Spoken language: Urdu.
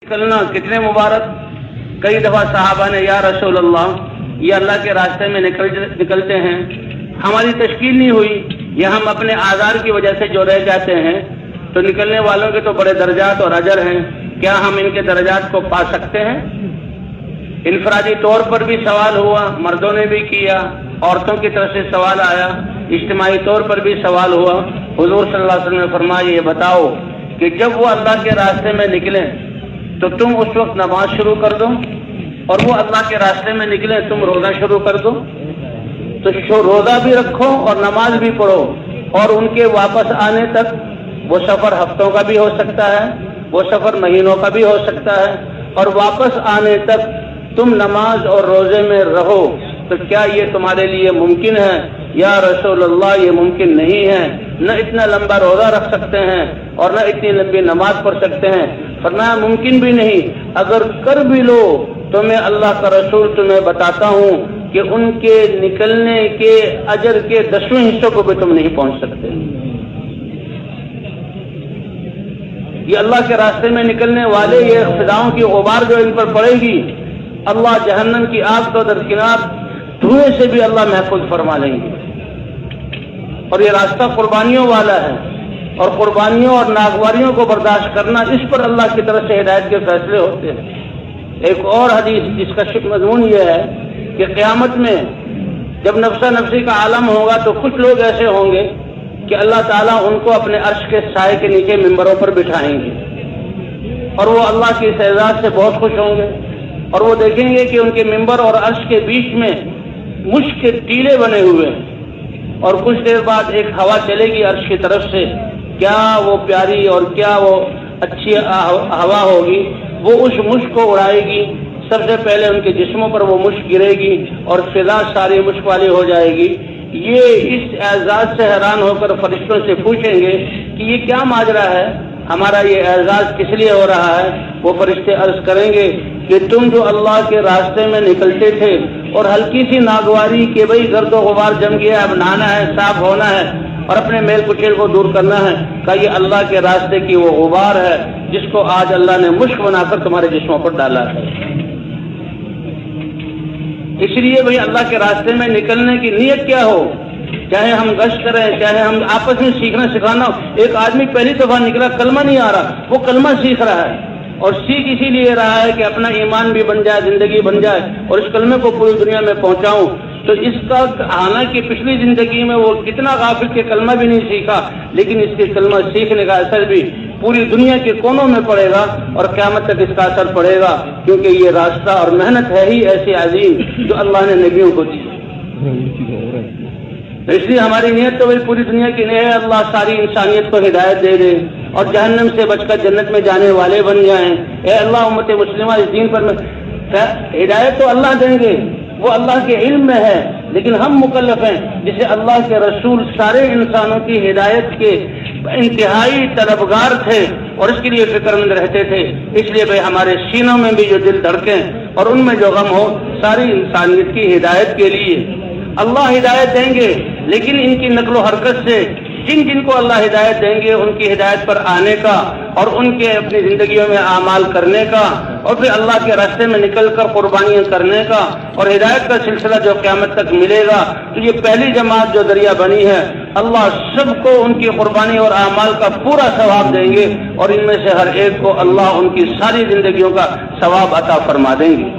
نکلنا کتنے مبارک. کئی دفعہ صحابہ نے یا رسول اللہ یہ اللہ کے راستے میں نکلتے ہیں، ہماری تشکیل نہیں ہوئی یا ہم اپنے آزار کی وجہ سے جو رہ جاتے ہیں، تو نکلنے والوں کے تو بڑے درجات اور اجر ہیں، کیا ہم ان کے درجات کو پا سکتے ہیں؟ انفرادی طور پر بھی سوال ہوا، مردوں نے بھی کیا، عورتوں کی طرف سے سوال آیا، اجتماعی طور پر بھی سوال ہوا. حضور صلی اللہ علیہ وسلم نے فرمایا یہ بتاؤ کہ جب وہ اللہ کے راستے میں نکلیں تو تم اس وقت نماز شروع کر دو، اور وہ اللہ کے راستے میں نکلیں تم روزہ شروع کر دو. تو روزہ بھی رکھو اور نماز بھی پڑھو، اور ان کے واپس آنے تک وہ سفر ہفتوں کا بھی ہو سکتا ہے، وہ سفر مہینوں کا بھی ہو سکتا ہے، اور واپس آنے تک تم نماز اور روزے میں رہو. تو کیا یہ تمہارے لیے ممکن ہے؟ یا رسول اللہ یہ ممکن نہیں ہے، نہ اتنا لمبا روزہ رکھ سکتے ہیں اور نہ اتنی لمبی نماز پڑھ سکتے ہیں. فرمایا ممکن بھی نہیں، اگر کر بھی لو تو میں اللہ کا رسول تمہیں بتاتا ہوں کہ ان کے نکلنے کے اجر کے 10ویں حصوں کو بھی تم نہیں پہنچ سکتے. یہ اللہ کے راستے میں نکلنے والے یہ فضاؤں کی غبار جو ان پر پڑے گی، اللہ جہنم کی آگ کو درکنار دھوئیں سے بھی اللہ محفوظ فرما لیں گے. اور یہ راستہ قربانیوں والا ہے، اور قربانیوں اور ناگواریوں کو برداشت کرنا، اس پر اللہ کی طرف سے ہدایت کے فیصلے ہوتے ہیں. ایک اور حدیث جس کا مضمون یہ ہے کہ قیامت میں جب نفسا نفسی کا عالم ہوگا تو کچھ لوگ ایسے ہوں گے کہ اللہ تعالیٰ ان کو اپنے عرش کے سائے کے نیچے ممبروں پر بٹھائیں گے، اور وہ اللہ کے اس اعزاز سے بہت خوش ہوں گے، اور وہ دیکھیں گے کہ ان کے ممبر اور عرش کے بیچ میں مشک کے ٹیلے بنے ہوئے ہیں، اور کچھ دیر بعد ایک ہوا چلے گی عرش کی طرف سے، کیا وہ پیاری اور کیا وہ اچھی ہوا ہوگی، وہ اس مشک کو اڑائے گی. سب سے پہلے ان کے جسموں پر وہ مشک گرے گی اور فضا ساری مشک والی ہو جائے گی. یہ اس اعزاز سے حیران ہو کر فرشتوں سے پوچھیں گے کہ یہ کیا ماجرا ہے، ہمارا یہ اعزاز کس لیے ہو رہا ہے؟ وہ فرشتے عرض کریں گے کہ تم جو اللہ کے راستے میں نکلتے تھے اور ہلکی سی ناگواری کہ بھئی گرد و غبار جم گیا، اب نہانا ہے، صاف ہونا ہے اور اپنے میل کچیل کو دور کرنا ہے، کہ یہ اللہ کے راستے کی وہ غبار ہے جس کو آج اللہ نے مشک بنا کر تمہارے جسموں پر ڈالا ہے. اس لیے بھئی اللہ کے راستے میں نکلنے کی نیت کیا ہو، چاہے ہم گشت کریں، چاہے ہم آپس میں سیکھنا سکھانا ہو. ایک آدمی پہلی دفعہ نکلا، کلمہ نہیں آ رہا، وہ کلمہ سیکھ رہا ہے، اور سیکھ اسی لیے رہا ہے کہ اپنا ایمان بھی بن جائے، زندگی بن جائے، اور اس کلمے کو پوری دنیا میں پہنچاؤں. تو اس کا حالانکہ پچھلی زندگی میں وہ کتنا غافل کہ کلمہ بھی نہیں سیکھا، لیکن اس کے کلمہ سیکھنے کا اثر بھی پوری دنیا کے کونوں میں پڑے گا، اور قیامت تک اس کا اثر پڑے گا، کیونکہ یہ راستہ اور محنت ہے ہی ایسی عظیم جو اللہ نے نبیوں کو دی. اس لیے ہماری نیت تو وہی پوری دنیا کی نہیں ہے، اللہ ساری انسانیت کو ہدایت دے دے اور جہنم سے بچ کر جنت میں جانے والے بن جائیں. اے اللہ امت مسلمہ اس دین پر ہدایت تو اللہ دیں گے، وہ اللہ کے علم میں ہے، لیکن ہم مکلف ہیں جسے اللہ کے رسول سارے انسانوں کی ہدایت کے انتہائی طلبگار تھے اور اس کے لیے فکر مند رہتے تھے. اس لیے بھائی ہمارے سینوں میں بھی جو دل دھڑکیں اور ان میں جو غم ہو، ساری انسانیت کی ہدایت کے لیے اللہ ہدایت دیں گے. لیکن ان کی نقل و حرکت سے جن کو اللہ ہدایت دیں گے ان کی ہدایت پر آنے کا اور ان کے اپنی زندگیوں میں اعمال کرنے کا اور پھر اللہ کے راستے میں نکل کر قربانیاں کرنے کا اور ہدایت کا سلسلہ جو قیامت تک ملے گا. تو یہ پہلی جماعت جو ذریعہ بنی ہے، اللہ سب کو ان کی قربانی اور اعمال کا پورا ثواب دیں گے، اور ان میں سے ہر ایک کو اللہ ان کی ساری زندگیوں کا ثواب عطا فرما دیں گے.